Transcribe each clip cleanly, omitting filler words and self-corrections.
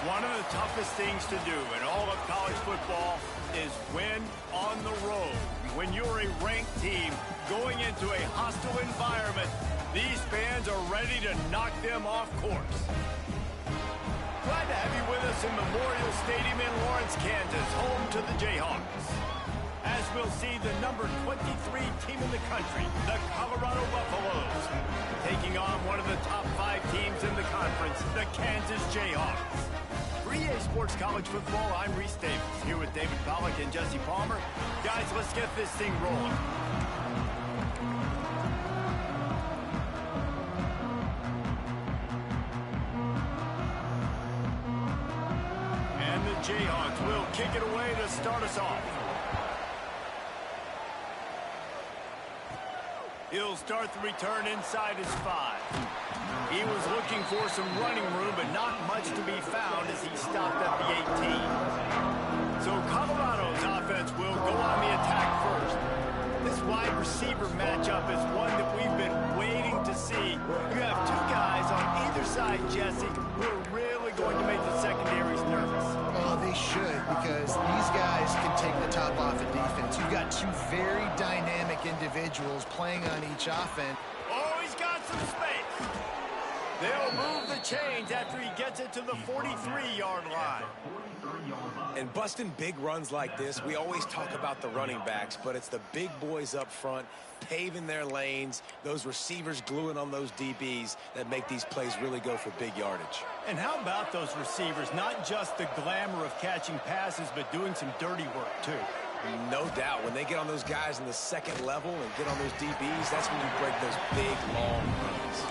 One of the toughest things to do in all of college football is win on the road. When you're a ranked team going into a hostile environment, these fans are ready to knock them off course. Glad to have you with us in Memorial Stadium in Lawrence, Kansas, home to the Jayhawks. As we'll see the number 23 team in the country, the Colorado Buffaloes, taking on one of the top 5 teams in the conference, the Kansas Jayhawks. For EA Sports College Football, I'm Reese Davis, here with David Pollack and Jesse Palmer. Guys, let's get this thing rolling. And the Jayhawks will kick it away to start us off. He'll start the return inside his 5. He was looking for some running room, but not much to be found as he stopped at the 18. So Colorado's offense will go on the attack first. This wide receiver matchup is one that we've been waiting to see. You have 2 guys on either side, Jesse, who are really going to make the secondaries nervous. Oh, they should, because these guys can take the top off of defense. You've got 2 very dynamic individuals playing on each offense. Oh, he's got some space. They'll move the chains after he gets it to the 43-yard line. And busting big runs like this, we always talk about the running backs, but it's the big boys up front paving their lanes, those receivers gluing on those DBs that make these plays really go for big yardage. And how about those receivers? Not just the glamour of catching passes, but doing some dirty work, too. No doubt. When they get on those guys in the second level and get on those DBs, that's when you break those big, long runs.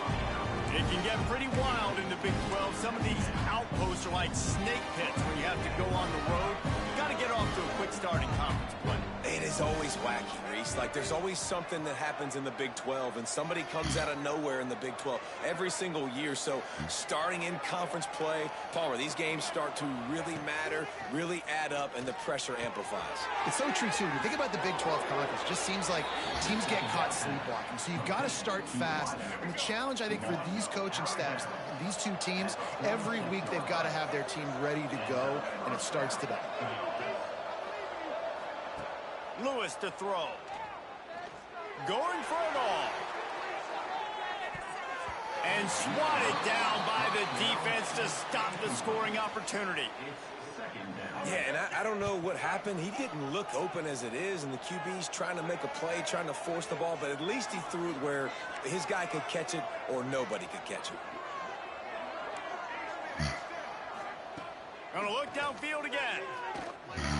It can get pretty wild in the Big 12. Some of these outposts are like snake pits where you have to go on the road. You got to get off to a quick start in conference play. It is always wacky, Reese. Like, there's always something that happens in the Big 12, and somebody comes out of nowhere in the Big 12 every single year. So starting in conference play, Palmer, these games start to really matter, really add up, and the pressure amplifies. It's so true, too. When you think about the Big 12 conference, it just seems like teams get caught sleepwalking. So you've got to start fast. And the challenge, I think, for these coaching staffs, these 2 teams, every week they've got to have their team ready to go, and it starts today. Lewis to throw. Going for it all. And swatted down by the defense to stop the scoring opportunity. Yeah, and I don't know what happened. He didn't look open as it is, and the QB's trying to make a play, trying to force the ball, but at least he threw it where his guy could catch it or nobody could catch it. Gonna look downfield again.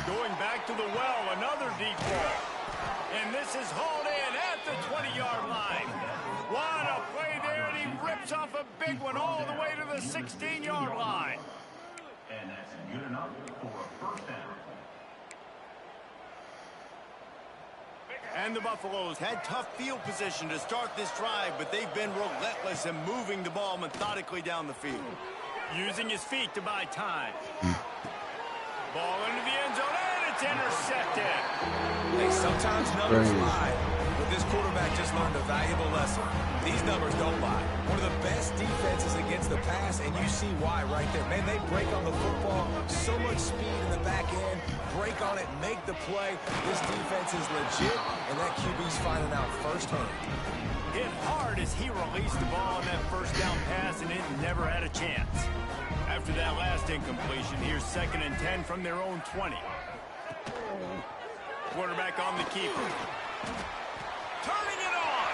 Going back to the well, another deep ball. And this is hauled in at the 20-yard line. What a play there, and he rips off a big one all the way to the 16-yard line. And that's good enough for a first down. And the Buffaloes had tough field position to start this drive, but they've been relentless in moving the ball methodically down the field. Using his feet to buy time. Ball into the end zone, and it's intercepted. Hey, sometimes numbers lie, but this quarterback just learned a valuable lesson. These numbers don't lie. One of the best defenses against the pass, and you see why right there. Man, they break on the football, so much speed in the back end, break on it, make the play. This defense is legit, and that QB's finding out firsthand. Hit hard as he released the ball on that first down pass, and it never had a chance. After that last incompletion, here's 2nd and 10 from their own 20. Quarterback on the keeper. Turning it on.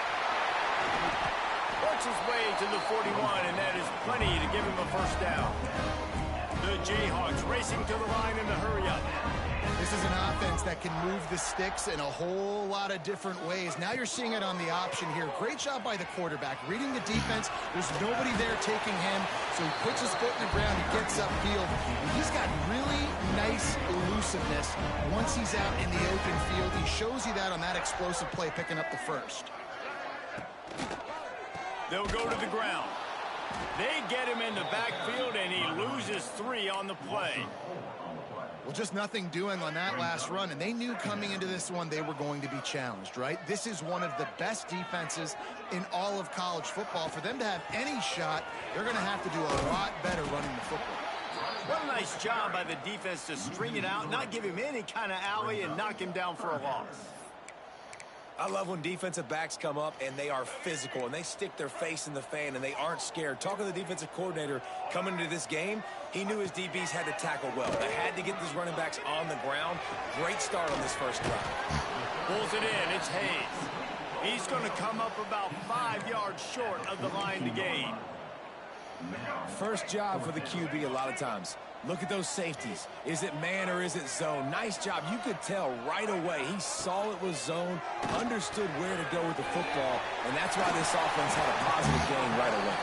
Works his way to the 41, and that is plenty to give him a first down. The Jayhawks racing to the line in the hurry-up. This is an offense that can move the sticks in a whole lot of different ways. Now you're seeing it on the option here. Great job by the quarterback. Reading the defense, there's nobody there taking him, so he puts his foot in the ground, he gets upfield. And he's got really nice elusiveness once he's out in the open field. He shows you that on that explosive play, picking up the first. They'll go to the ground. They get him in the backfield, and he loses 3 on the play. Well, just nothing doing on that last run, and they knew coming into this one they were going to be challenged, right? This is one of the best defenses in all of college football. For them to have any shot, they're going to have to do a lot better running the football. What a nice job by the defense to string it out, not give him any kind of alley, and knock him down for a loss. I love when defensive backs come up and they are physical and they stick their face in the fan and they aren't scared. Talking to the defensive coordinator coming into this game, he knew his DBs had to tackle well. They had to get these running backs on the ground. Great start on this first drive. Pulls it in. It's Hayes. He's going to come up about 5 yards short of the line to gain. First job for the QB a lot of times. Look at those safeties. Is it man or is it zone? Nice job. You could tell right away. He saw it was zone, understood where to go with the football, and that's why this offense had a positive gain right away.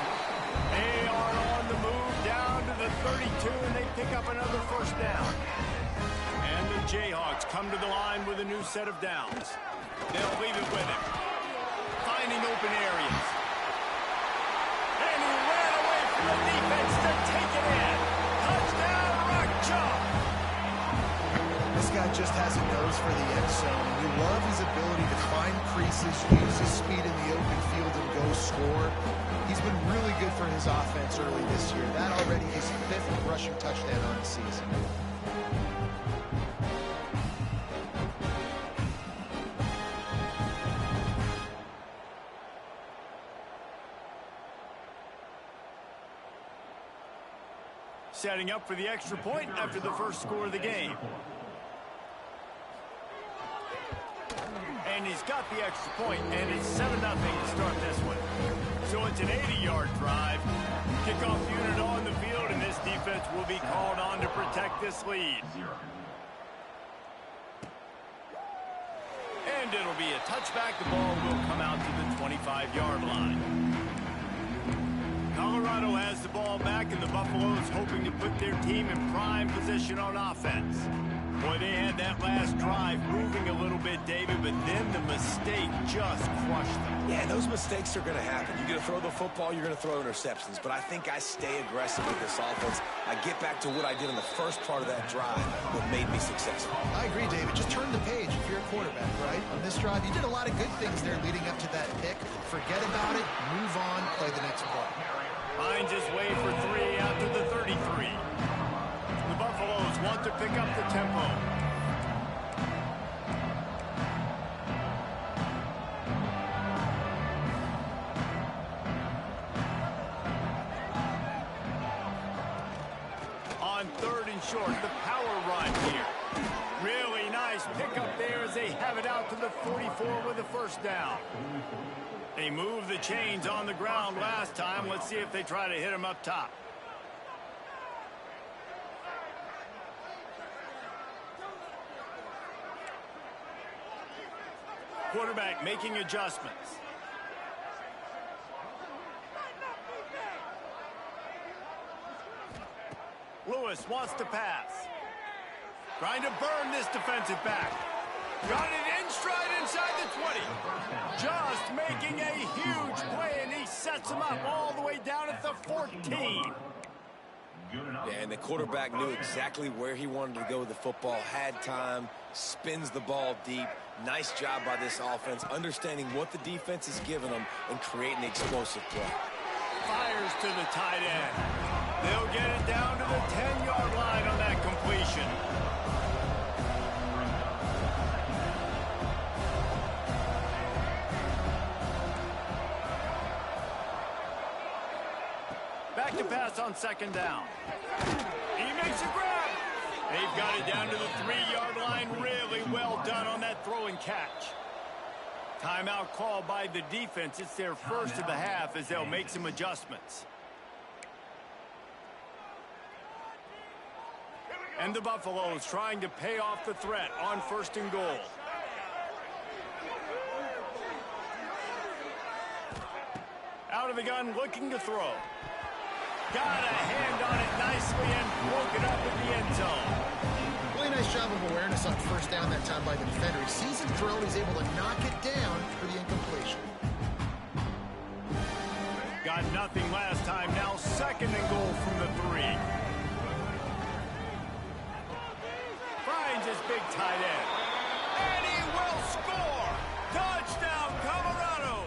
They are on the move down to the 32, and they pick up another first down. And the Jayhawks come to the line with a new set of downs. They'll leave it with him. Finding open areas. And he ran away from the defense to take it in. Touchdown, Ncaa. This guy just has a nose for the end zone. You love his ability to find creases, use his speed in the open field, and go score. He's been really good for his offense early this year. That already his 5th rushing touchdown on the season. Setting up for the extra point after the first score of the game. And he's got the extra point, and it's 7-0 to start this one. So it's an 80-yard drive. Kickoff unit on the field, and this defense will be called on to protect this lead. And it'll be a touchback. The ball will come out to the 25-yard line. Colorado has the ball back, and the Buffaloes hoping to put their team in prime position on offense. Boy, they had that last drive moving a little bit, David, but then the mistake just crushed them. Yeah, those mistakes are going to happen. You're going to throw the football, you're going to throw interceptions, but I think I stay aggressive with this offense. I get back to what I did in the first part of that drive that made me successful. I agree, David. Just turn the page if you're a quarterback, right? On this drive, you did a lot of good things there leading up to that pick. Forget about it, move on, play the next play. Finds his way for 3 out to the 33. The Buffaloes want to pick up the tempo. On 3rd and short, the power run here. Really nice pickup there as they have it out to the 44 with a first down. They moved the chains on the ground last time. Let's see if they try to hit him up top. Quarterback making adjustments. Lewis wants to pass. Trying to burn this defensive back. Got it in stride inside the 20. Just making a huge play, and he sets him up all the way down at the 14. Yeah, and the quarterback knew exactly where he wanted to go with the football, had time, spins the ball deep. Nice job by this offense, understanding what the defense is giving them and creating explosive play. Fires to the tight end. They'll get it down to the 10-yard line on that completion. Back to pass on 2nd down. He makes a grab. They've got it down to the 3-yard line. Really well done on that throw and catch. Timeout called by the defense. It's their first of the half as they'll make some adjustments. And the Buffaloes trying to pay off the threat on 1st and goal. Out of the gun, looking to throw. Got a hand on it nicely and broke it up in the end zone. Really nice job of awareness on 1st down that time by the defender. He sees it throw, he's able to knock it down for the incompletion. Got nothing last time, now 2nd and goal from the 3. Finds his big tight end. And he will score! Touchdown, Colorado!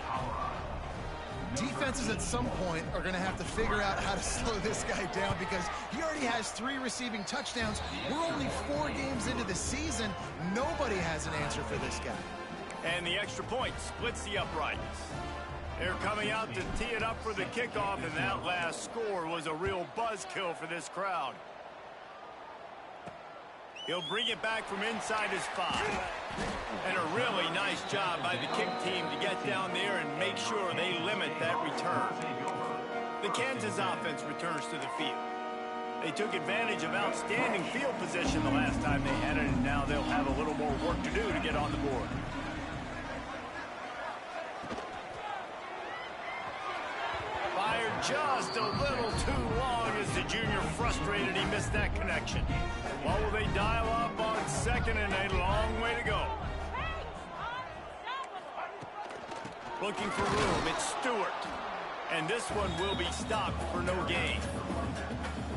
Defenses at some point are going to have to figure out how to slow this guy down because he already has 3 receiving touchdowns. We're only 4 games into the season. Nobody has an answer for this guy. And the extra point splits the uprights. They're coming out to tee it up for the kickoff, and that last score was a real buzzkill for this crowd. He'll bring it back from inside his 5. And a really nice job by the kick team to get down there and make sure they limit that return. The Kansas offense returns to the field. They took advantage of outstanding field position the last time they had it, and now they'll have a little more work to do to get on the board. Fired just a little too long as the junior frustrated he missed that connection. What will they dial up on 2nd and a long way to go? Looking for room, it's Stewart. And this one will be stopped for no gain.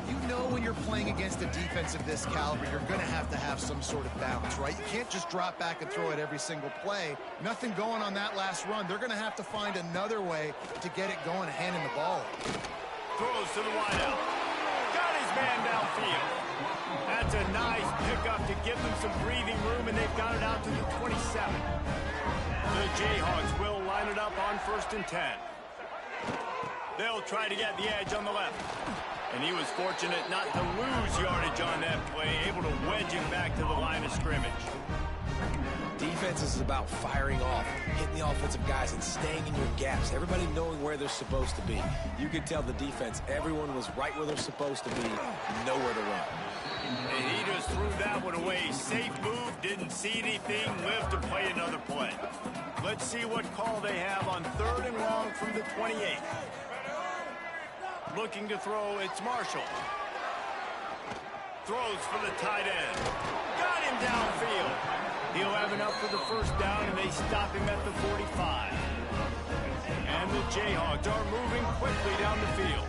You know when you're playing against a defense of this caliber, you're going to have some sort of balance, right? You can't just drop back and throw it every single play. Nothing going on that last run. They're going to have to find another way to get it going, handing the ball. Throws to the wideout. Got his man downfield. That's a nice pickup to give them some breathing room, and they've got it out to the 27. The Jayhawks will line it up on 1st and 10. They'll try to get the edge on the left. And he was fortunate not to lose yardage on that play, able to wedge him back to the line of scrimmage. Defense is about firing off, hitting the offensive guys, and staying in your gaps. Everybody knowing where they're supposed to be. You could tell the defense, everyone was right where they're supposed to be, nowhere to run. And he just threw that one away. Safe move, didn't see anything, lived to play another play. Let's see what call they have on 3rd and long from the 28. Looking to throw, it's Marshall. Throws for the tight end. Got him downfield. He'll have enough for the 1st down, and they stop him at the 45. And the Jayhawks are moving quickly down the field.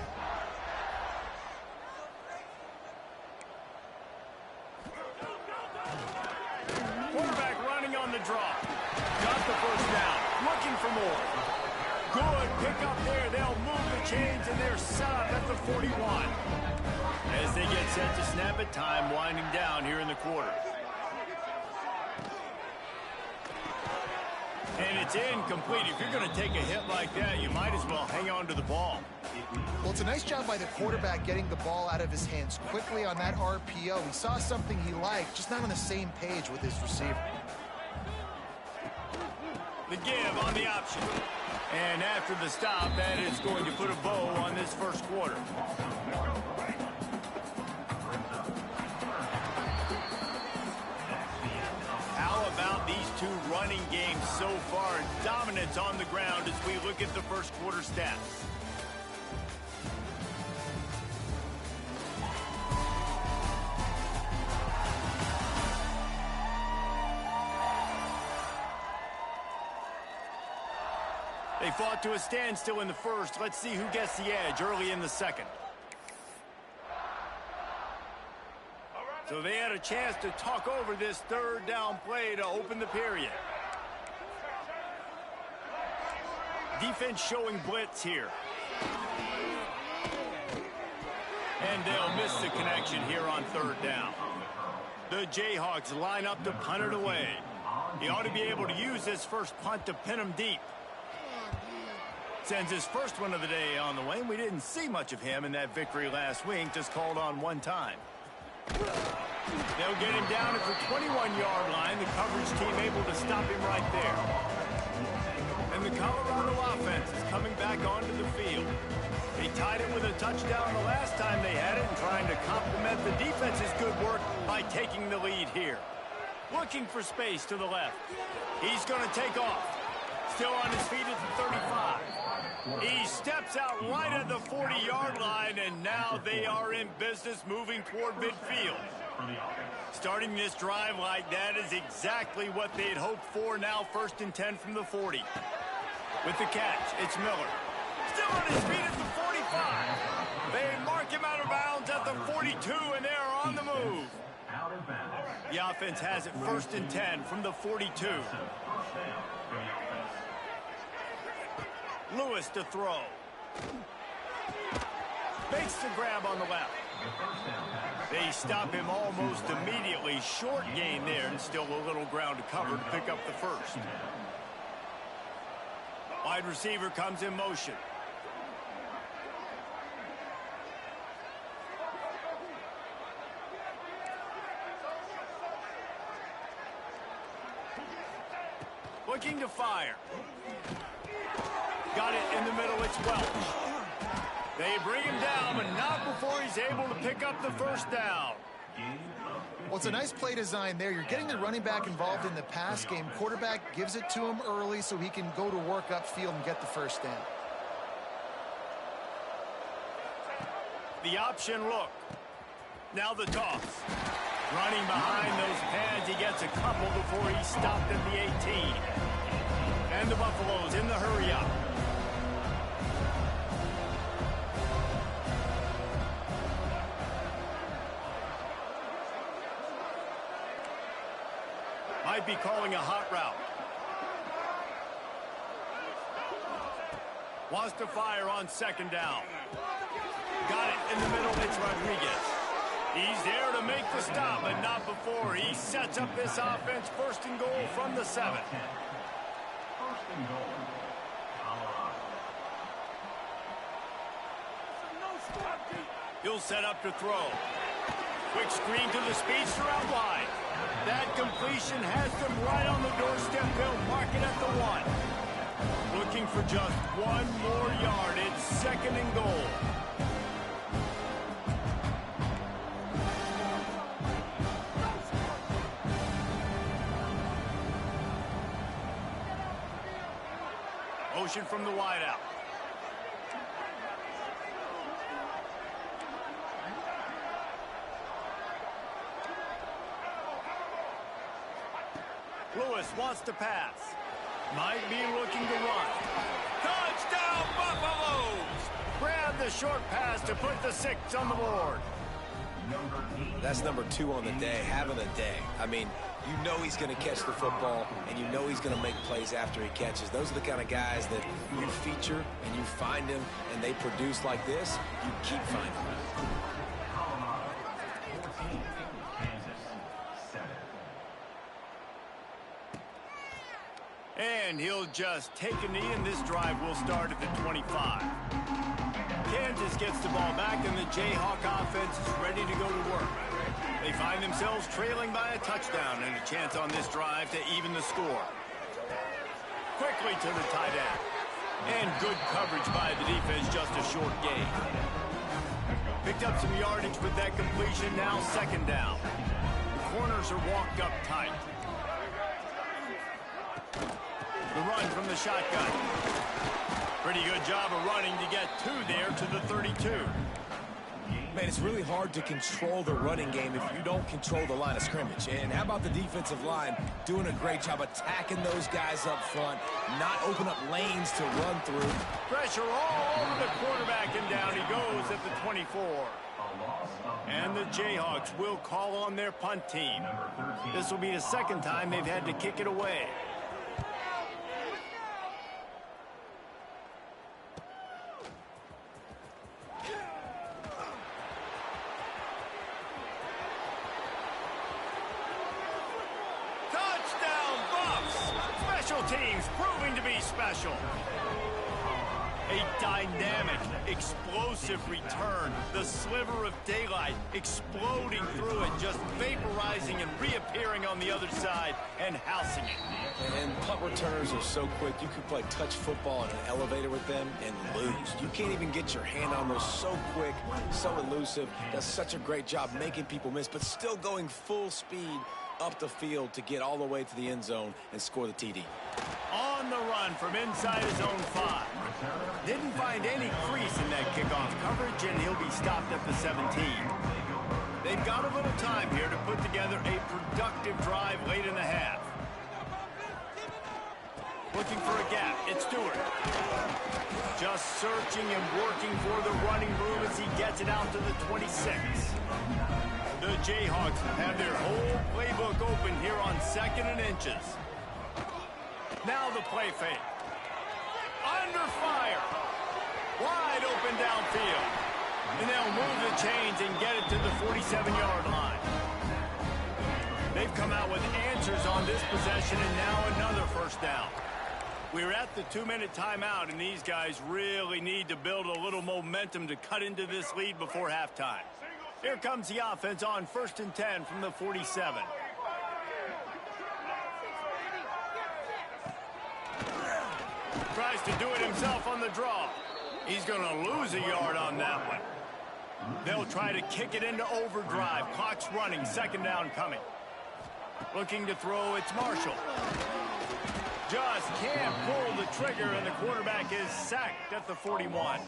Quarterback running on the draw. Got the 1st down. Looking for more. Good pick up there. They'll move the chains, and they're set up at the 41. As they get set to snap it, time winding down here in the quarter. And it's incomplete. If you're going to take a hit like that, you might as well hang on to the ball. Well, it's a nice job by the quarterback getting the ball out of his hands quickly on that RPO. He saw something he liked, just not on the same page with his receiver. The give on the option. And after the stop, that is going to put a bow on this 1st quarter. How about these 2 running games so far? Dominance on the ground as we look at the 1st quarter stats. They fought to a standstill in the 1st. Let's see who gets the edge early in the 2nd. So they had a chance to talk over this 3rd down play to open the period. Defense showing blitz here. And they'll miss the connection here on 3rd down. The Jayhawks line up to punt it away. He ought to be able to use this 1st punt to pin him deep. Sends his 1st one of the day on the way. We didn't see much of him in that victory last week, just called on 1 time. They'll get him down at the 21-yard line. The coverage team able to stop him right there. And the Colorado offense is coming back onto the field. They tied it with a touchdown the last time they had it and trying to complement the defense's good work by taking the lead here. Looking for space to the left. He's going to take off. Still on his feet at the 35. He steps out right at the 40-yard line, and now they are in business moving toward midfield. Starting this drive like that is exactly what they'd hoped for. Now 1st and 10 from the 40. With the catch, it's Miller. Still on his feet at the 45. They mark him out of bounds at the 42, and they're on the move. The offense has it 1st and 10 from the 42. Lewis to throw. Makes the grab on the left. They stop him almost immediately. Short gain there, and still a little ground to cover to pick up the first. Wide receiver comes in motion. Looking to fire. Got it in the middle. It's Welch. They bring him down, but not before he's able to pick up the first down. Well, it's a nice play design there. You're getting the running back involved in the pass game. Quarterback gives it to him early so he can go to work upfield and get the first down. The option look. Now the toss. Running behind those pads, he gets a couple before he's stopped at the 18. And the Buffaloes in the hurry up. Might be calling a hot route. Wants to fire on second down. Got it in the middle. It's Rodriguez. He's there to make the stop, but not before he sets up this offense. First and goal from the 7. First and goal. He'll set up to throw. Quick screen to the speedster out wide. That completion has them right on the doorstep. They'll mark it at the 1. Looking for just 1 more yard. It's second and goal. Motion from the wideout. Lewis wants to pass. Might be looking to run. Touchdown, Buffaloes! Grab the short pass to put the 6 on the board. That's number 2 on the day, having a day. I mean, you know he's going to catch the football, and you know he's going to make plays after he catches. Those are the kind of guys that you feature and you find them, and they produce like this. You keep finding them. And he'll just take a knee, and this drive will start at the 25. Kansas gets the ball back, and the Jayhawk offense is ready to go to work. They find themselves trailing by a touchdown and a chance on this drive to even the score. Quickly to the tight end. And good coverage by the defense, just a short gain. Picked up some yardage with that completion, now second down. The corners are walked up tight. The run from the shotgun. Pretty good job of running to get 2 there to the 32. Man, it's really hard to control the running game if you don't control the line of scrimmage. And how about the defensive line doing a great job attacking those guys up front, not open up lanes to run through. Pressure all over the quarterback, and down he goes at the 24. And the Jayhawks will call on their punt team. This will be the second time they've had to kick it away. Teams proving to be special. A dynamic, explosive return. The sliver of daylight exploding through it, just vaporizing and reappearing on the other side and housing it. And punt returners are so quick. You could play touch football in an elevator with them and lose. You can't even get your hand on those. So quick, so elusive. Does such a great job making people miss, but still going full speed up the field to get all the way to the end zone and score the TD. On the run from inside his own 5. Didn't find any crease in that kickoff coverage, and he'll be stopped at the 17. They've got a little time here to put together a productive drive late in the half. Looking for a gap. It's Stewart. Just searching and working for the running room as he gets it out to the 26. The Jayhawks have their whole playbook open here on 2nd and inches. Now the play fake. Under fire. Wide open downfield. And they'll move the chains and get it to the 47-yard line. They've come out with answers on this possession, and now another first down. We're at the 2-minute timeout, and these guys really need to build a little momentum to cut into this lead before halftime. Here comes the offense on 1st and 10 from the 47. Tries to do it himself on the draw. He's going to lose a yard on that one. They'll try to kick it into overdrive. Clock's running. 2nd down coming. Looking to throw, it's Marshall. Just can't pull the trigger, and the quarterback is sacked at the 41.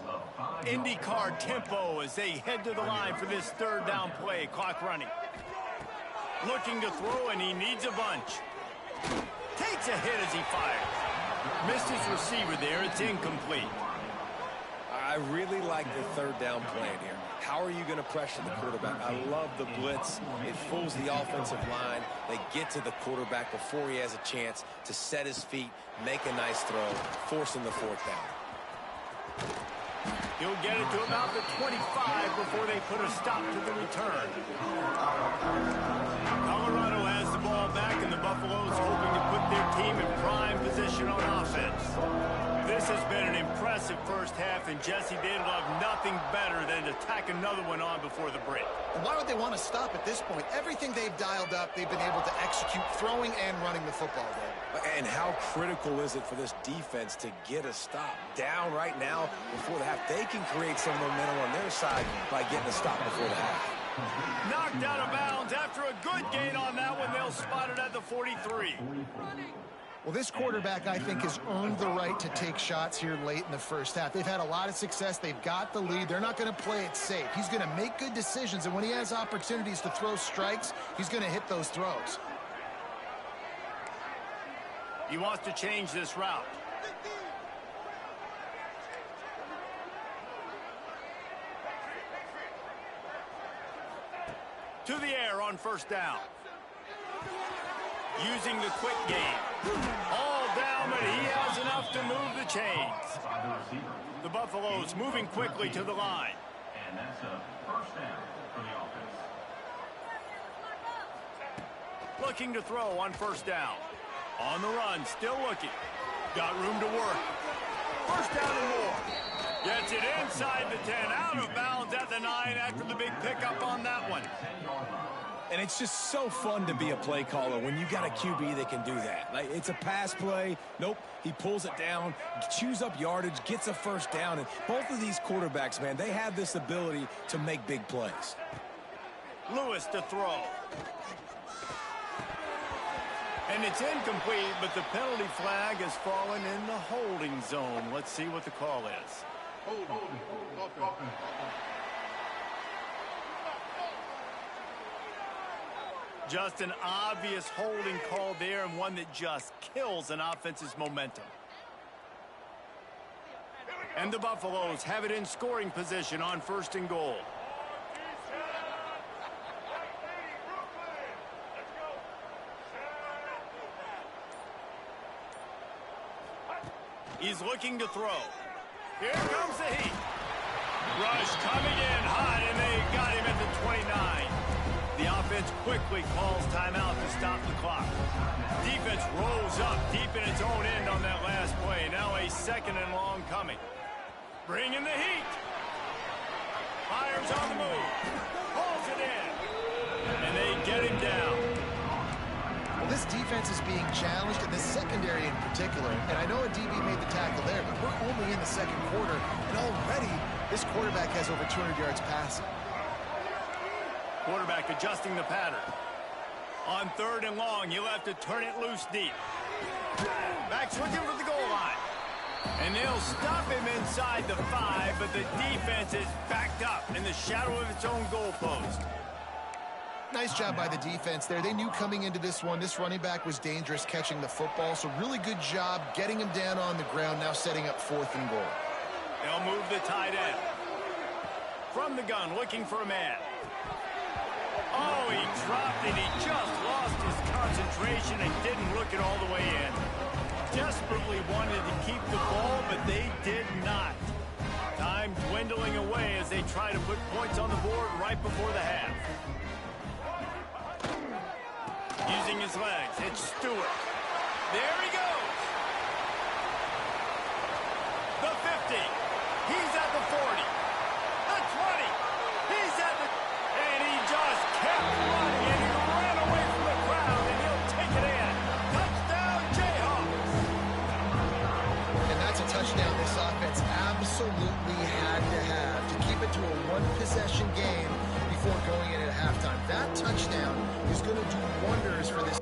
IndyCar tempo as they head to the line for this 3rd down play. Clock running. Looking to throw, and he needs a bunch. Takes a hit as he fires. Missed his receiver there. It's incomplete. I really like the 3rd down plan here. How are you going to pressure the quarterback? I love the blitz. It fools the offensive line. They get to the quarterback before he has a chance to set his feet, make a nice throw, forcing the 4th down. He'll get it to about the 25 before they put a stop to the return. Colorado has the ball back, and the Buffaloes hoping to put their team in prime position on offense. This has been an impressive first half, and Jesse, they'd love nothing better than to tack another one on before the break. And why would they want to stop at this point? Everything they've dialed up, they've been able to execute throwing and running the football game. And how critical is it for this defense to get a stop? Down right now before the half. They can create some momentum on their side by getting a stop before the half. Knocked out of bounds after a good gain on that one. They'll spot it at the 43. Well, this quarterback, I think, has earned the right to take shots here late in the first half. They've had a lot of success. They've got the lead. They're not going to play it safe. He's going to make good decisions, and when he has opportunities to throw strikes, he's going to hit those throws. He wants to change this route. To the air on 1st down. Using the quick game. All down, but he has enough to move the chains. The Buffaloes moving quickly to the line. And that's a 1st down for the offense. Looking to throw on 1st down. On the run, still looking. Got room to work. 1st down and more. Gets it inside the 10, out of bounds at the 9 after the big pickup on that one. And it's just so fun to be a play caller when you got a QB that can do that. Like, it's a pass play. Nope, he pulls it down, chews up yardage, gets a 1st down. And both of these quarterbacks, man, they have this ability to make big plays. Lewis to throw. And it's incomplete, but the penalty flag has fallen in the holding zone. Let's see what the call is. Just an obvious holding call there, and one that just kills an offense's momentum. And the Buffaloes have it in scoring position on 1st and goal. He's looking to throw. Here comes the heat. Rush coming in hot, and they got him at the 29. The offense quickly calls timeout to stop the clock. Defense rolls up deep in its own end on that last play. Now a 2nd and long coming. Bringing the heat. Fires on the move. Pulls it in. And they get him down. Well, this defense is being challenged, in the secondary in particular. And I know a DB made the tackle there, but we're only in the 2nd quarter. And already, this quarterback has over 200 yards passing. Quarterback adjusting the pattern. On 3rd and long, he'll have to turn it loose deep. Back switching for the goal line. And they'll stop him inside the 5, but the defense is backed up in the shadow of its own goalpost. Nice job by the defense there. They knew coming into this one, this running back was dangerous catching the football, so really good job getting him down on the ground, now setting up 4th and goal. They'll move the tight end. From the gun, looking for a man. Oh, he dropped it. He just lost his concentration and didn't look it all the way in. desperately wanted to keep the ball, but they did not. Time dwindling away as they try to put points on the board right before the half. Using his legs, it's Stewart. There he goes. The 50. He's at the 40. The 20. He's at the... And he just kept running, and he ran away from the crowd, and he'll take it in. Touchdown, Jayhawks. And that's a touchdown this offense absolutely had to have to keep it to a one-possession game before going in at halftime. That touchdown is going to do wonders for this.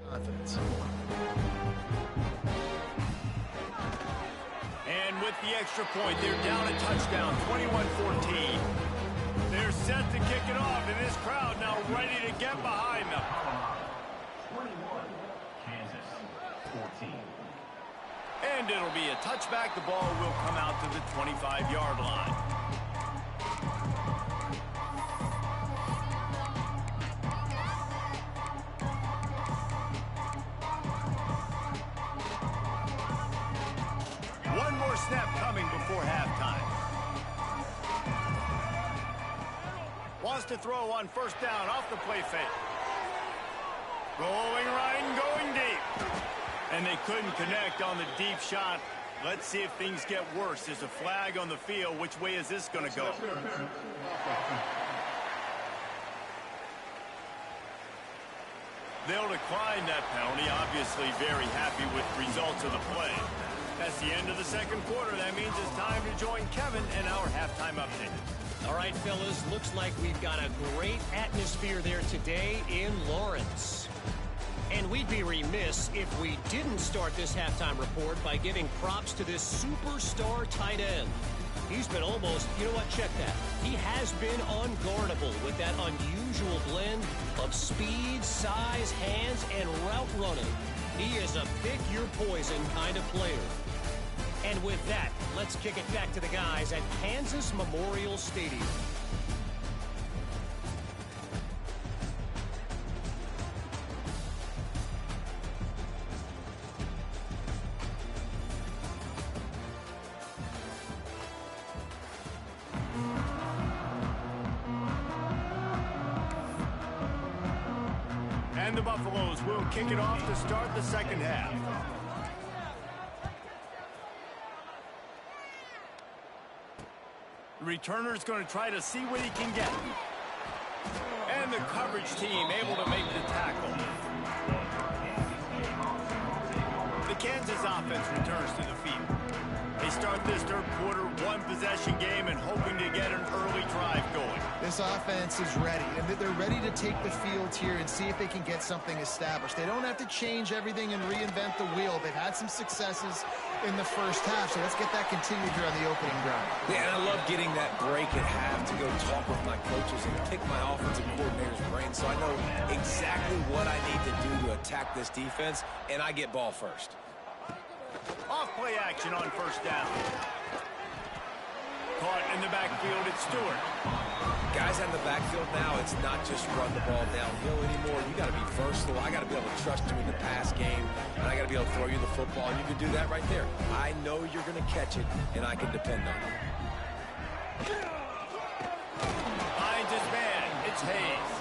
Confidence. And with the extra point, they're down a touchdown, 21-14. They're set to kick it off, and this crowd now ready to get behind them. 21, Kansas, 14. And it'll be a touchback. The ball will come out to the 25-yard line. One more snap coming before halftime. Wants to throw on first down off the play fake. Going right and going deep. And they couldn't connect on the deep shot. Let's see if things get worse. There's a flag on the field. Which way is this going to go? They'll decline that penalty. Obviously very happy with the results of the play. That's the end of the second quarter. That means it's time to join Kevin and our halftime update. All right, fellas, looks like we've got a great atmosphere there today in Lawrence. And we'd be remiss if we didn't start this halftime report by giving props to this superstar tight end. He's been almost, you know what, check that. He has been unguardable with that unusual blend of speed, size, hands, and route running. He is a pick-your-poison kind of player. And with that, let's kick it back to the guys at Kansas Memorial Stadium. And the Buffaloes will kick it off to start the second half. The returner's going to try to see what he can get. And the coverage team able to make the tackle. The Kansas offense returns to the field. They start this third quarter one-possession game and hoping to get an early drive going. This offense is ready, and they're ready to take the field here and see if they can get something established. They don't have to change everything and reinvent the wheel. They've had some successes in the first half, so let's get that continued here on the opening drive. Yeah, and I love getting that break at half to go talk with my coaches and pick my offensive coordinator's brain so I know exactly what I need to do to attack this defense, and I get ball first. Off play action on first down. Caught in the backfield, it's Stewart. Guys in the backfield now, it's not just run the ball downhill anymore. You got to be versatile. I got to be able to trust you in the pass game, and I got to be able to throw you the football, and you can do that right there. I know you're going to catch it, and I can depend on it. Finds his man. It's Hayes.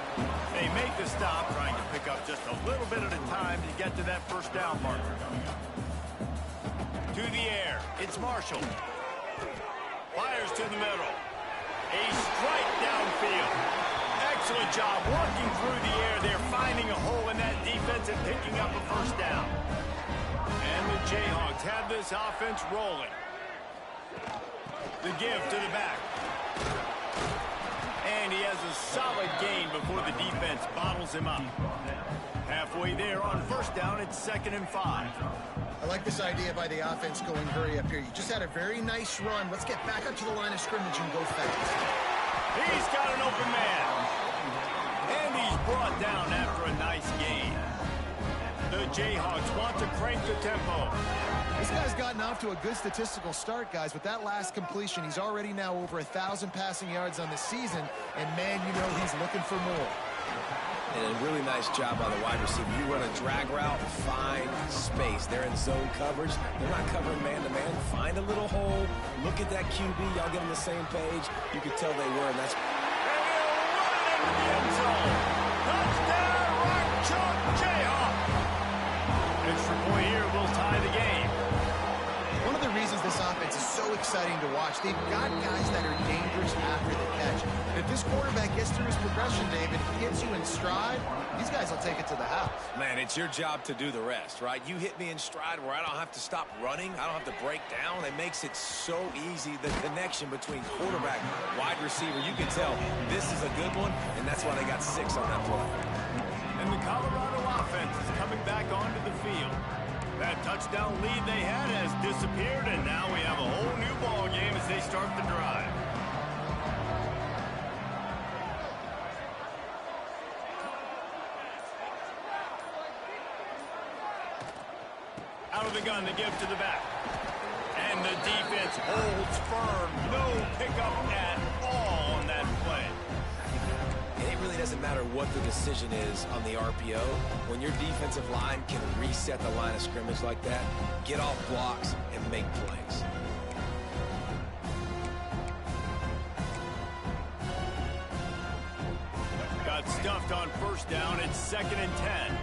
They make the stop, trying to pick up just a little bit at a time to get to that first down marker. To the air, it's Marshall. Fires to the middle. A strike downfield. Excellent job working through the air. They're finding a hole in that defense and picking up a first down. And the Jayhawks have this offense rolling. The give to the back. And he has a solid gain before the defense bottles him up. Halfway there on first down, it's 2nd and 5. I like this idea by the offense going hurry up here. You just had a very nice run. Let's get back up to the line of scrimmage and go fast. He's got an open man. And he's brought down after a nice gain. The Jayhawks want to crank the tempo. This guy's gotten off to a good statistical start, guys. With that last completion, he's already now over 1,000 passing yards on the season. And, man, you know he's looking for more. And a really nice job by the wide receiver. You run a drag route, find space. They're in zone coverage. They're not covering man-to-man. Find a little hole. Look at that QB. Y'all get on the same page. You can tell they were, and that's... And he'll run it into the end zone. Touchdown, Rock Chalk Jayhawk. Extra point here will tie the game. One of the reasons this offense is so exciting to watch, they've got guys that are dangerous after the catch. If this quarterback gets through his progression, David, gets you in stride, these guys will take it to the house. Man, it's your job to do the rest, right? You hit me in stride where I don't have to stop running. I don't have to break down. It makes it so easy, the connection between quarterback and wide receiver. You can tell this is a good one, and that's why they got 6 on that play. And the Colorado offense is coming back onto the field. That touchdown lead they had has disappeared, and now we have a whole new ball game as they start the drive. Out of the gun, the give to the back. And the defense holds firm. No pickup at all on that play. And it really doesn't matter what the decision is on the RPO. When your defensive line can reset the line of scrimmage like that, get off blocks and make plays. Got stuffed on first down. It's 2nd and 10.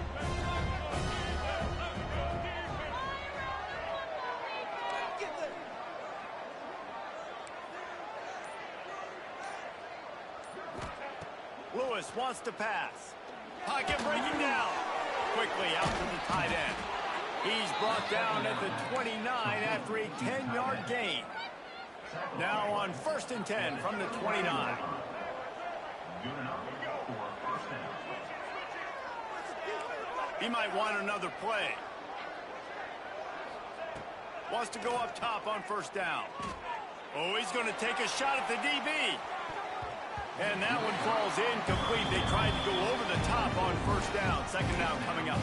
Lewis wants to pass. Pocket breaking down. Quickly out to the tight end. He's brought down at the 29 after a 10-yard gain. Now on 1st and 10 from the 29. He might want another play. Wants to go up top on first down. Oh, he's going to take a shot at the DB. And that one falls incomplete. They tried to go over the top on first down. 2nd down coming up.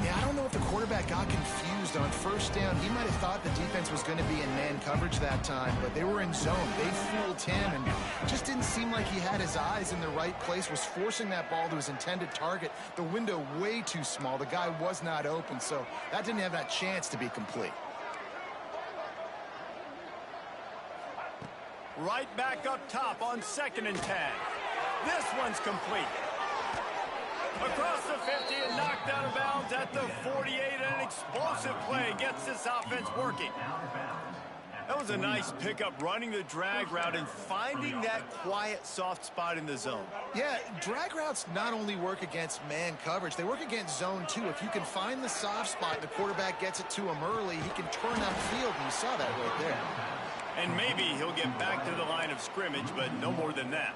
Yeah, I don't know if the quarterback got confused on first down. He might have thought the defense was going to be in man coverage that time, but they were in zone. They fooled him, and just didn't seem like he had his eyes in the right place, was forcing that ball to his intended target. The window way too small. The guy was not open, so that didn't have that chance to be complete. Right back up top on 2nd and 10. This one's complete. Across the 50 and knocked out of bounds at the 48. An explosive play gets this offense working. That was a nice pickup, running the drag route and finding that quiet, soft spot in the zone. Yeah, drag routes not only work against man coverage, they work against zone too. If you can find the soft spot and the quarterback gets it to him early, he can turn upfield, and you saw that right there. And maybe he'll get back to the line of scrimmage, but no more than that.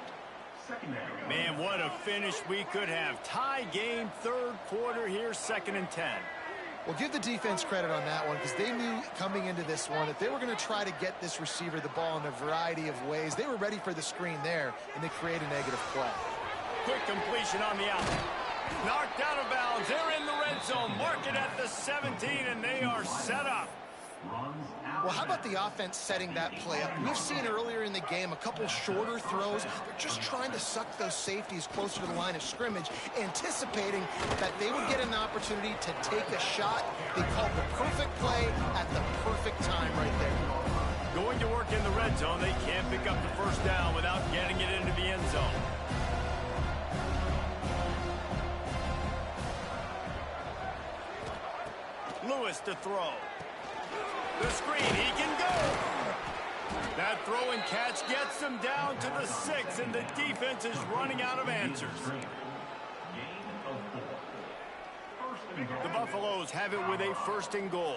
Man, what a finish we could have. Tie game, 3rd quarter here, 2nd and 10. Well, give the defense credit on that one, because they knew coming into this one that they were going to try to get this receiver the ball in a variety of ways. They were ready for the screen there, and they create a negative play. Quick completion on the out. Knocked out of bounds. They're in the red zone. Mark it at the 17, and they are set up. Well, how about the offense setting that play up? We've seen earlier in the game a couple shorter throws. They're just trying to suck those safeties closer to the line of scrimmage, anticipating that they would get an opportunity to take a shot. They called the perfect play at the perfect time right there. Going to work in the red zone, they can't pick up the first down without getting it into the end zone. Lewis to throw. The screen, he can go. That throw and catch gets them down to the 6, and the defense is running out of answers. The Buffaloes have it with a 1st and goal.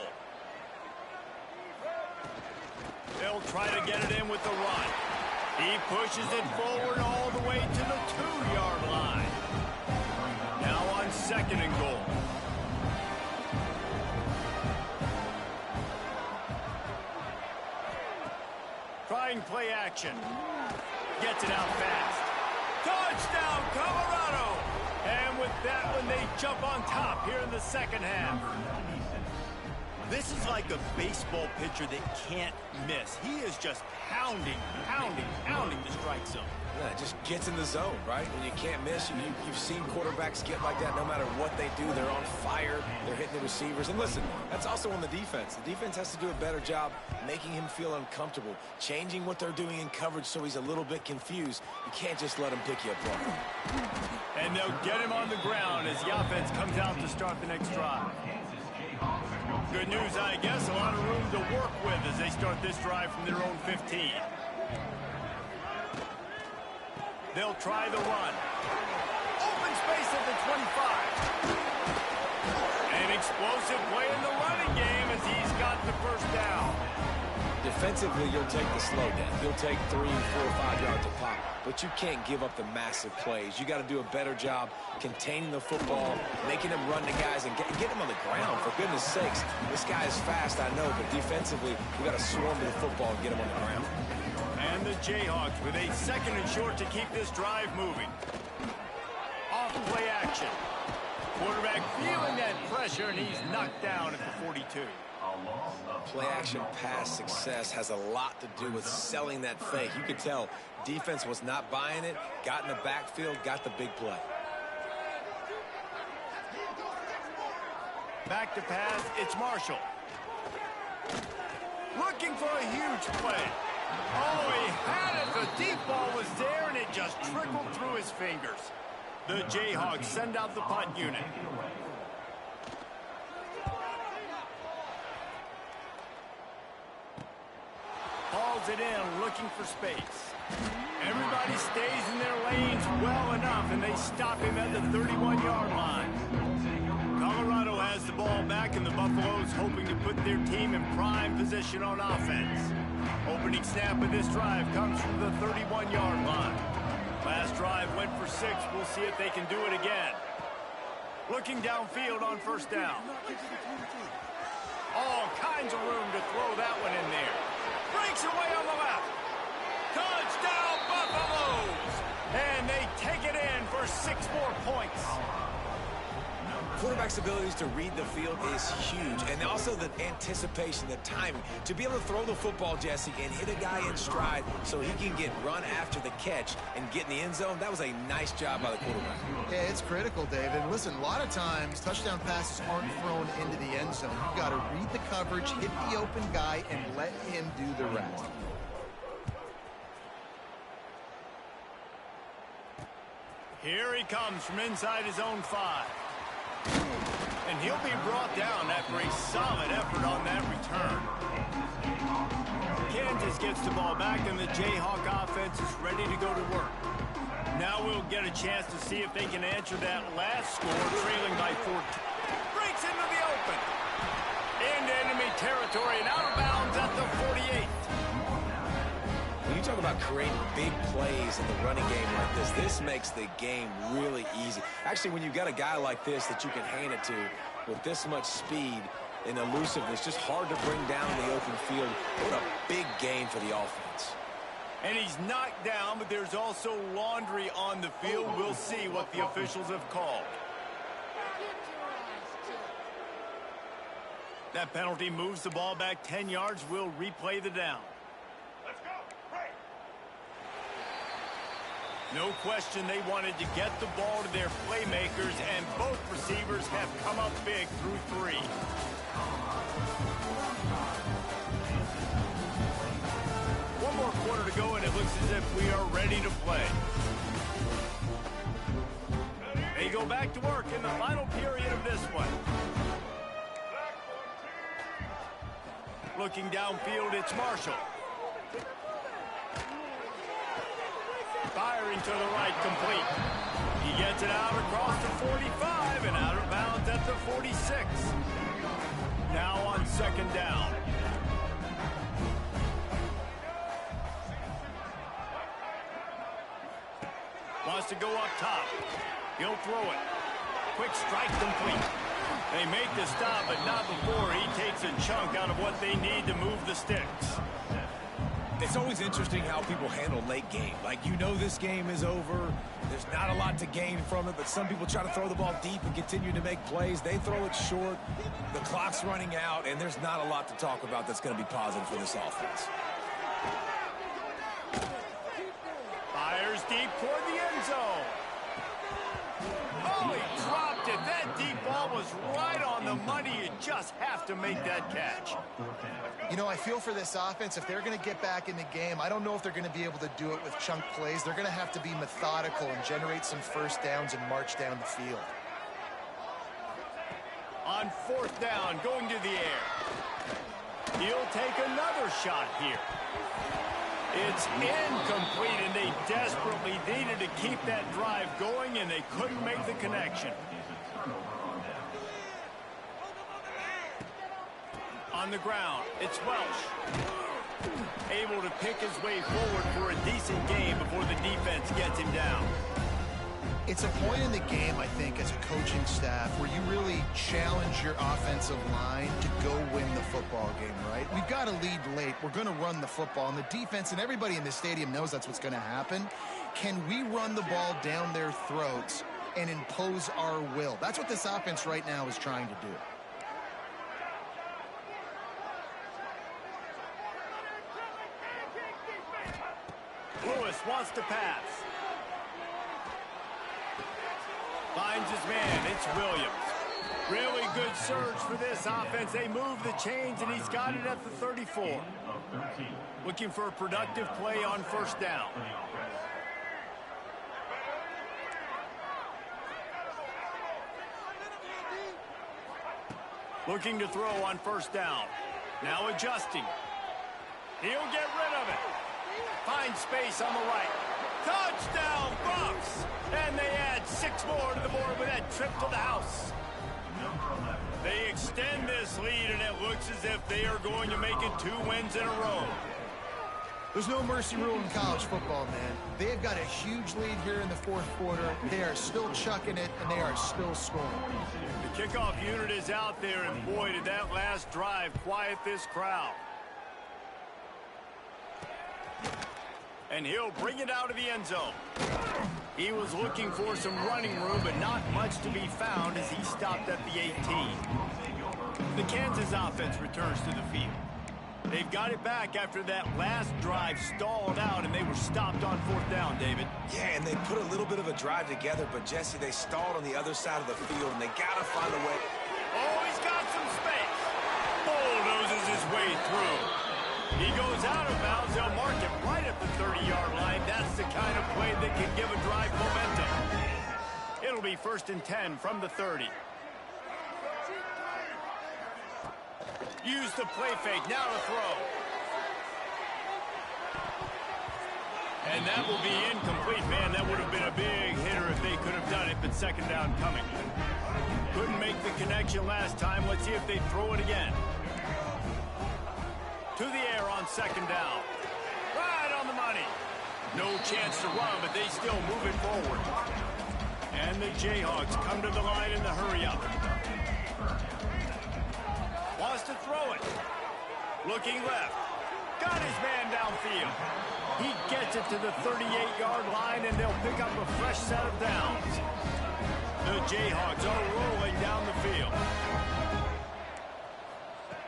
They'll try to get it in with the run. He pushes it forward all the way to the 2-yard line. Now on 2nd and goal. Trying play action. Gets it out fast. Touchdown, Colorado! And with that one, they jump on top here in the 2nd half. This is like a baseball pitcher that can't miss. He is just pounding the strike zone. Yeah, it just gets in the zone, right? When you can't miss, you've seen quarterbacks get like that no matter what they do. They're on fire. They're hitting the receivers. And listen, that's also on the defense. The defense has to do a better job making him feel uncomfortable, changing what they're doing in coverage so he's a little bit confused. You can't just let him pick you apart. And they'll get him on the ground as the offense comes out to start the next drive. Good news, I guess. A lot of room to work with as they start this drive from their own 15. They'll try the run. Open space at the 25. An explosive play in the running game as he's got the first down. Defensively, you'll take the slow down. You'll take 3, 4, 5 yards a pop, but you can't give up the massive plays. You got to do a better job containing the football, making them run to guys, and get them on the ground. For goodness sakes, this guy is fast, I know, but defensively, we got to swarm to the football and get him on the ground. And the Jayhawks with a 2nd and short to keep this drive moving. Off play action. Quarterback feeling that pressure, and he's knocked down at the 42. Play action pass success has a lot to do with selling that fake. You could tell defense was not buying it, got in the backfield, got the big play. Back to pass, it's Marshall. Looking for a huge play. Oh, he had it. The deep ball was there, and it just trickled through his fingers. The Jayhawks send out the punt unit. Hauls it in, looking for space. Everybody stays in their lanes well enough, and they stop him at the 31-yard line. Colorado has the ball back, and the Buffaloes hoping to put their team in prime position on offense. Opening snap of this drive comes from the 31-yard line. Last drive went for 6. We'll see if they can do it again. Looking downfield on first down. All kinds of room to throw that one in there. Breaks away on the left. Touchdown, Buffaloes! And they take it in for 6 more points. Quarterback's abilities to read the field is huge, and also the anticipation, the timing. To be able to throw the football, Jesse, and hit a guy in stride so he can get run after the catch and get in the end zone, that was a nice job by the quarterback. Yeah, it's critical, David. Listen, a lot of times touchdown passes aren't thrown into the end zone. You've got to read the coverage, hit the open guy, and let him do the rest. Here he comes from inside his own 5. And he'll be brought down after a solid effort on that return. Kansas gets the ball back, and the Jayhawk offense is ready to go to work. Now we'll get a chance to see if they can answer that last score, trailing by 14. Breaks into the open. Into enemy territory and out of bounds at the 48. When you talk about creating big plays in the running game like this makes the game really easy. Actually, when you've got a guy like this that you can hand it to with this much speed and elusiveness, just hard to bring down in the open field. What a big game for the offense. And he's knocked down, but there's also laundry on the field. We'll see what the officials have called. That penalty moves the ball back 10 yards. We'll replay the down. No question they wanted to get the ball to their playmakers, and both receivers have come up big through 3. One more quarter to go, and it looks as if we are ready to play. They go back to work in the final period of this one. Looking downfield, it's Marshall. Firing to the right, complete. He gets it out across the 45 and out of bounds at the 46. Now on second down. Wants to go up top. He'll throw it. Quick strike, complete. They make the stop, but not before he takes a chunk out of what they need to move the sticks. It's always interesting how people handle late game. Like, you know this game is over. There's not a lot to gain from it, but some people try to throw the ball deep and continue to make plays. They throw it short. The clock's running out, and there's not a lot to talk about that's going to be positive for this offense. Fires deep toward the end zone. Oh, he dropped it. That deep ball was right on the money. You just have to make that catch. You know, I feel for this offense, if they're going to get back in the game, I don't know if they're going to be able to do it with chunk plays. They're going to have to be methodical and generate some first downs and march down the field. On fourth down, going to the air. He'll take another shot here. It's incomplete, and they desperately needed to keep that drive going, and they couldn't make the connection. On the ground, it's Welsh. Able to pick his way forward for a decent game before the defense gets him down. It's a point in the game, I think, as a coaching staff where you really challenge your offensive line to go win the football game, right? We've got to lead late. We're going to run the football, and the defense and everybody in the stadium knows that's what's going to happen. Can we run the ball down their throats and impose our will? That's what this offense right now is trying to do. Lewis wants to pass. Finds his man. It's Williams. Really good surge for this offense. They move the chains, and he's got it at the 34. Looking for a productive play on first down. Looking to throw on first down. Now adjusting. He'll get rid of it. Finds space on the right. Touchdown, Buffs! And they add 6 more to the board with that trip to the house. They extend this lead, and it looks as if they are going to make it 2 wins in a row. There's no mercy rule in college football, man. They've got a huge lead here in the fourth quarter. They are still chucking it, and they are still scoring. The kickoff unit is out there, and boy, did that last drive quiet this crowd. And he'll bring it out of the end zone. He was looking for some running room, but not much to be found as he stopped at the 18. The Kansas offense returns to the field. They've got it back after that last drive stalled out, and they were stopped on 4th down, David. Yeah, and they put a little bit of a drive together, but, Jesse, they stalled on the other side of the field, and they got to find a way. Oh, he's got some space. Bulldozes his way through. He goes out of bounds. They'll mark it right at the 30-yard line. That's the kind of play that can give a drive momentum. It'll be 1st and 10 from the 30. Use the play fake. Now to throw. And that will be incomplete. Man, that would have been a big hitter if they could have done it, but 2nd down coming. Couldn't make the connection last time. Let's see if they throw it again. To the air on 2nd down. Right on the money. No chance to run, but they still move it forward. And the Jayhawks come to the line in the hurry-up. Wants to throw it. Looking left. Got his man downfield. He gets it to the 38-yard line, and they'll pick up a fresh set of downs. The Jayhawks are rolling down the field.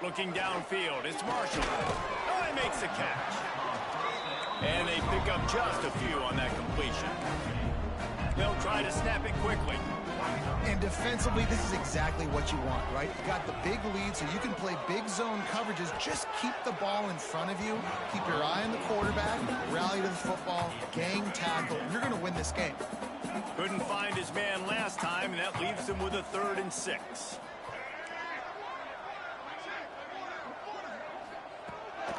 Looking downfield, it's Marshall. Oh, he makes the catch. And they pick up just a few on that completion. They'll try to snap it quickly. And defensively, this is exactly what you want, right? You got the big lead, so you can play big zone coverages. Just keep the ball in front of you. Keep your eye on the quarterback. Rally to the football. Gang tackle. You're going to win this game. Couldn't find his man last time, and that leaves him with a 3rd and 6.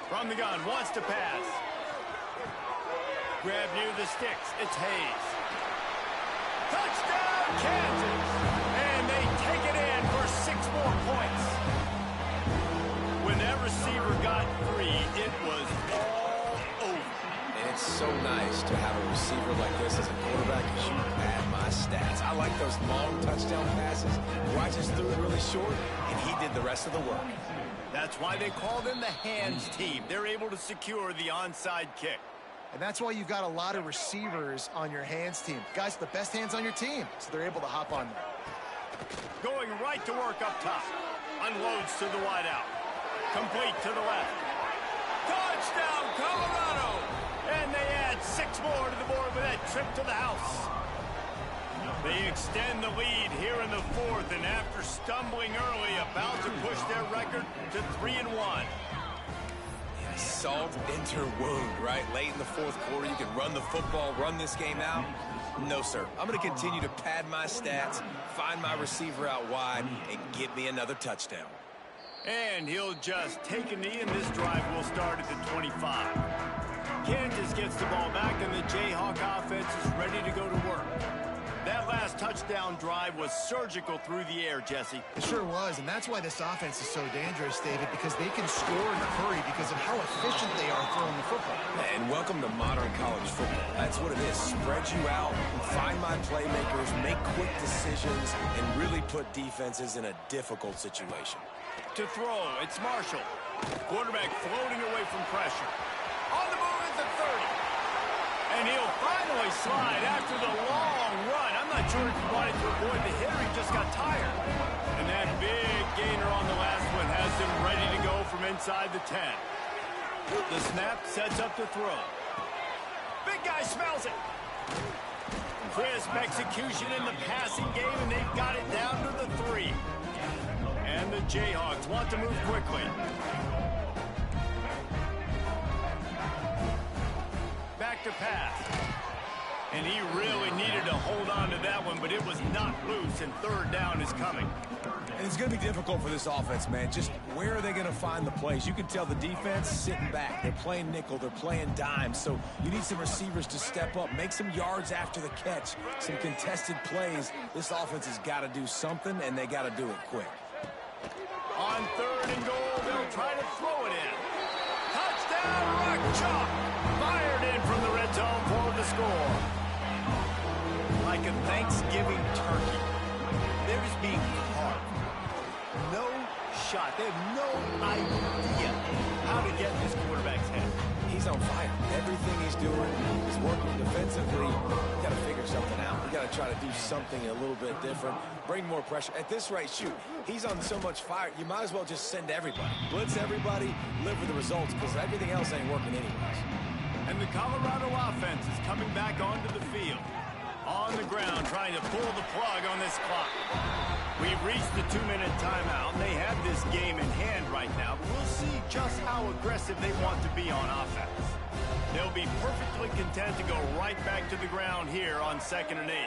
From the gun, wants to pass. Grab near the sticks. It's Hayes. Touchdown, Kansas! And they take it in for 6 more points. When that receiver got 3, it was all over. And it's so nice to have a receiver like this as a quarterback because you pad my stats. I like those long touchdown passes where I just threw it really short, and he did the rest of the work. That's why they call them the hands team. They're able to secure the onside kick. And that's why you've got a lot of receivers on your hands team. Guys, the best hands on your team, so they're able to hop on there. Going right to work up top. Unloads to the wideout. Complete to the left. Touchdown, Colorado! And they add 6 more to the board with that trip to the house. They extend the lead here in the 4th, and after stumbling early, about to push their record to 3-1. Salt into wound, right? Late in the 4th quarter, you can run the football, run this game out. No, sir. I'm going to continue to pad my stats, find my receiver out wide, and get me another touchdown. And he'll just take a knee, and this drive will start at the 25. Kansas gets the ball back, and the Jayhawk offense is ready to go to work. That last touchdown drive was surgical through the air, Jesse. It sure was, and that's why this offense is so dangerous, David, because they can score in a hurry because of how efficient they are throwing the football. And welcome to modern college football. That's what it is. Spread you out, find my playmakers, make quick decisions, and really put defenses in a difficult situation. To throw, it's Marshall. Quarterback floating away from pressure. On the move at the 30. And he'll finally slide after the long run. I'm not sure if he wanted to avoid the hitter. He just got tired. And that big gainer on the last one has him ready to go from inside the 10. The snap sets up the throw. Big guy smells it. Crisp execution in the passing game, and they've got it down to the 3. And the Jayhawks want to move quickly. Back to pass. And he really needed to hold on to that one, but it was not loose, and 3rd down is coming. And it's going to be difficult for this offense, man. Just where are they going to find the plays? You can tell the defense sitting back. They're playing nickel. They're playing dime. So you need some receivers to step up, make some yards after the catch, some contested plays. This offense has got to do something, and they got to do it quick. On 3rd and goal, they'll try to throw it in. Touchdown, Rock Chalk! Fired in from the red zone for the score. Like a Thanksgiving turkey, they're just being carved. No shot. They have no idea how to get this quarterback's head. He's on fire. Everything he's doing is working defensively. Got to figure something to try to do something a little bit different, bring more pressure. At this rate, shoot, he's on so much fire, you might as well just send everybody. Blitz everybody, live with the results, because everything else ain't working anyways. And the Colorado offense is coming back onto the field. On the ground, trying to pull the plug on this clock. We've reached the 2-minute timeout. They have this game in hand right now, but we'll see just how aggressive they want to be on offense. They'll be perfectly content to go right back to the ground here on 2nd and 8.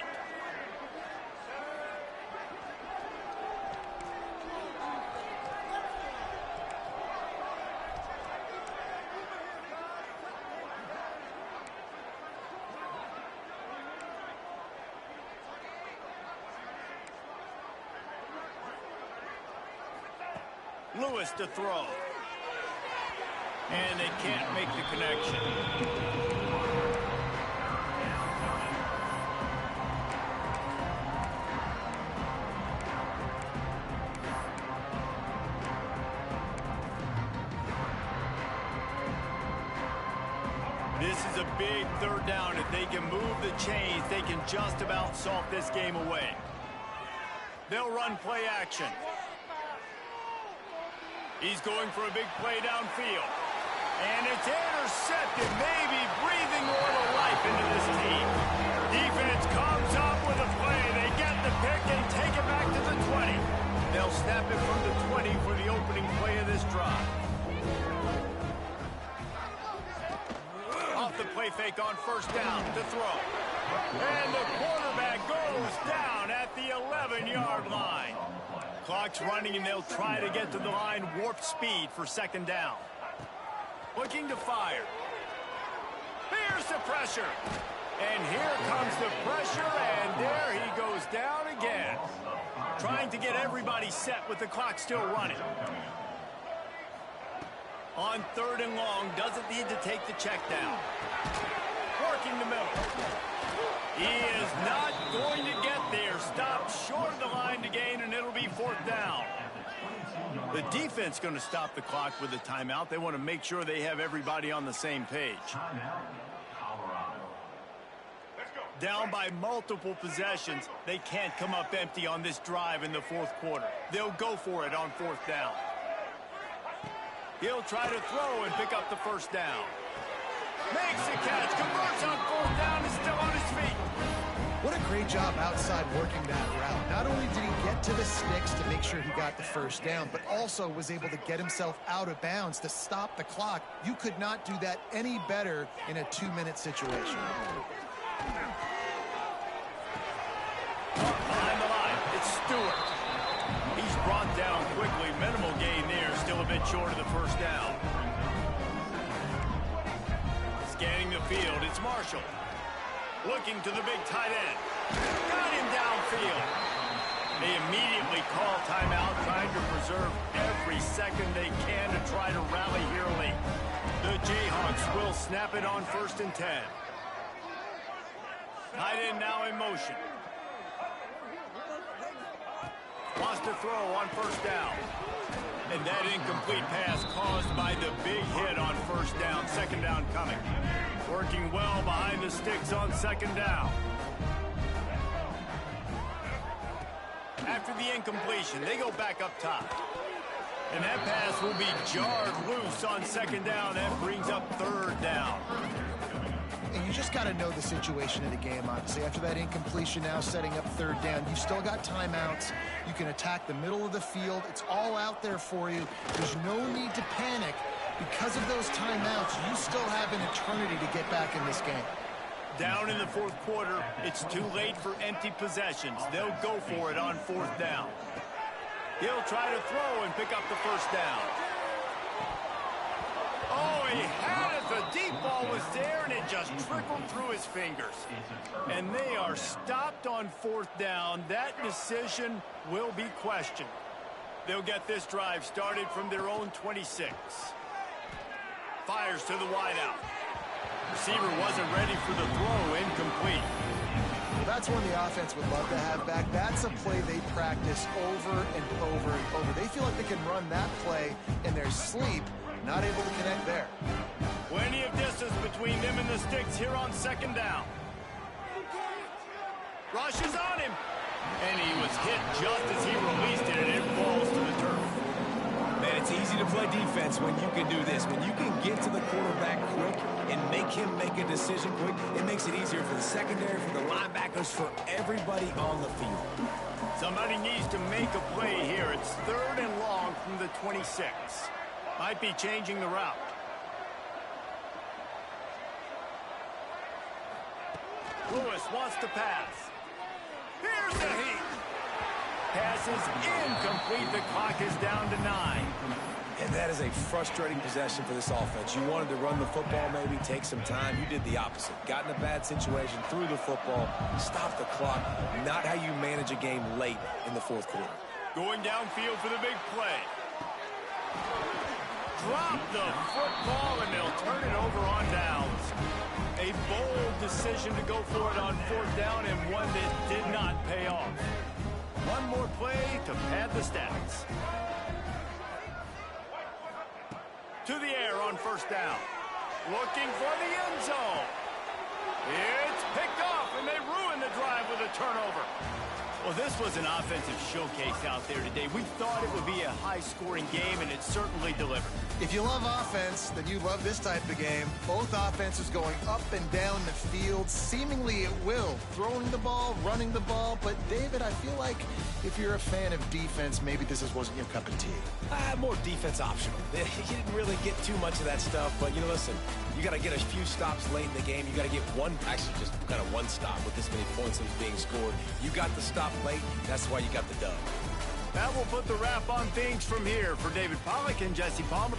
Lewis to throw. And they can't make the connection. This is a big 3rd down. If they can move the chains, they can just about salt this game away. They'll run play action. He's going for a big play downfield. And it's intercepted, maybe breathing a little life into this team. Defense comes up with a play. They get the pick and take it back to the 20. They'll snap it from the 20 for the opening play of this drive. Off the play fake on 1st down to throw. And the quarterback goes down at the 11-yard line. Clock's running, and they'll try to get to the line warp speed for 2nd down. Looking to fire. Here's the pressure. And here comes the pressure, and there he goes down again. Trying to get everybody set with the clock still running. On 3rd and long, doesn't need to take the check down. Working the middle. He is not going to get there. Stopped short of the line to gain, and it'll be 4th down. The defense going to stop the clock with a timeout. They want to make sure they have everybody on the same page. Down by multiple possessions, they can't come up empty on this drive in the 4th quarter. They'll go for it on 4th down. He'll try to throw and pick up the 1st down. Makes the catch, converts on 4th down, is still on his feet. What a great job outside working that route. Not only did he get to the sticks to make sure he got the 1st down, but also was able to get himself out of bounds to stop the clock. You could not do that any better in a 2-minute situation. Behind the line, it's Stewart. He's brought down quickly. Minimal gain there, still a bit short of the 1st down. Scanning the field, it's Marshall. Looking to the big tight end. Got him downfield. They immediately call timeout, trying to preserve every second they can to try to rally here late. The Jayhawks will snap it on 1st and 10. Tight end now in motion. Wants to throw on 1st down. And that incomplete pass caused by the big hit on 1st down. 2nd down coming. Working well behind the sticks on 2nd down. After the incompletion, they go back up top. And that pass will be jarred loose on 2nd down. That brings up 3rd down. And you just got to know the situation of the game, honestly. After that incompletion, now setting up 3rd down, you've still got timeouts. You can attack the middle of the field. It's all out there for you. There's no need to panic. Because of those timeouts, you still have an eternity to get back in this game. Down in the 4th quarter, it's too late for empty possessions. They'll go for it on 4th down. He'll try to throw and pick up the 1st down. Oh, he had it. The deep ball was there, and it just trickled through his fingers. And they are stopped on 4th down. That decision will be questioned. They'll get this drive started from their own 26. Fires to the wideout. Receiver wasn't ready for the throw, incomplete. Well, that's one the offense would love to have back. That's a play they practice over and over and over. They feel like they can run that play in their sleep, not able to connect there. Plenty of distance between them and the sticks here on 2nd down. Rushes on him. And he was hit just as he released it, and it falls to the turf. Man, it's easy to play defense when you can do this. When you can get to the quarterback quick and make him make a decision quick, it makes it easier for the secondary, for the linebackers, for everybody on the field. Somebody needs to make a play here. It's 3rd and long from the 26. Might be changing the route. Lewis wants to pass. Here's the heat. Pass is incomplete. The clock is down to 9. And that is a frustrating possession for this offense. You wanted to run the football, maybe take some time. You did the opposite. Got in a bad situation, threw the football, stopped the clock. Not how you manage a game late in the 4th quarter. Going downfield for the big play. Drop the football, and they'll turn it over on downs. A bold decision to go for it on 4th down, and one that did not pay off. One more play to pad the stats. To the air on 1st down. Looking for the end zone. It's picked off, and they ruin the drive with a turnover. Well, this was an offensive showcase out there today. We thought it would be a high-scoring game, and it certainly delivered. If you love offense, then you love this type of game. Both offenses going up and down the field, seemingly at will. Throwing the ball, running the ball. But, David, I feel like if you're a fan of defense, maybe this wasn't your cup of tea. More defense optional. You didn't really get too much of that stuff. But, listen, you got to get a few stops late in the game. You got to get actually just kind of one stop with this many points that was being scored. You got the stop late. That's why you got the dub. That will put the wrap on things from here. For David Pollack and Jesse Palmer.